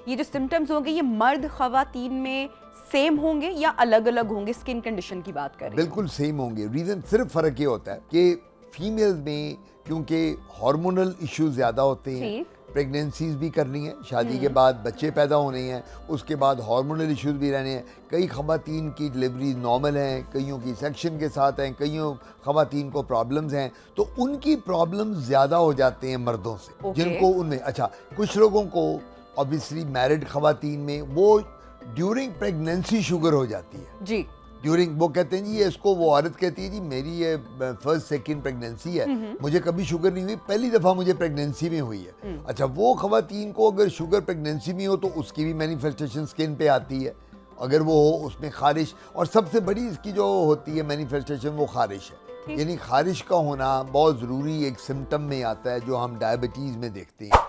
ये जो सिम्टम्स होंगे ये मर्द ख़वातीन में सेम होंगे या अलग अलग होंगे? स्किन कंडीशन की बात करें बिल्कुल सेम होंगे। रीज़न सिर्फ फ़र्क ये होता है कि फीमेल्स में क्योंकि हार्मोनल इश्यूज ज़्यादा होते हैं, प्रेगनेंसीज भी करनी है, शादी के बाद बच्चे पैदा होने हैं, उसके बाद हार्मोनल इश्यूज भी रहने हैं। कई ख़वातीन की डिलीवरी नॉर्मल हैं, कईयों की सेक्शन के साथ हैं, कईयों ख़वातीन को प्रॉब्लम्स हैं, तो उनकी प्रॉब्लम्स ज़्यादा हो जाते हैं मर्दों से जिनको उनमें। अच्छा, कुछ लोगों को ऑब्वियसली मैरिड ख़वातीन में वो ड्यूरिंग प्रेगनेंसी शुगर हो जाती है जी। ड्यूरिंग, वो कहते हैं जी ये इसको, वो औरत कहती है जी मेरी ये फर्स्ट सेकंड प्रेगनेंसी है, मुझे कभी शुगर नहीं हुई, पहली दफ़ा मुझे प्रेगनेंसी में हुई है। अच्छा, वो ख़वातीन को अगर शुगर प्रेगनेंसी में हो तो उसकी भी मैनिफेस्टेशन स्किन पे आती है, अगर वो हो उसमें खारिश, और सबसे बड़ी इसकी जो होती है मैनिफेस्टेशन वो खारिश है। यानी खारिश का होना बहुत ज़रूरी एक सिम्टम में आता है जो हम डायबिटीज़ में देखते हैं।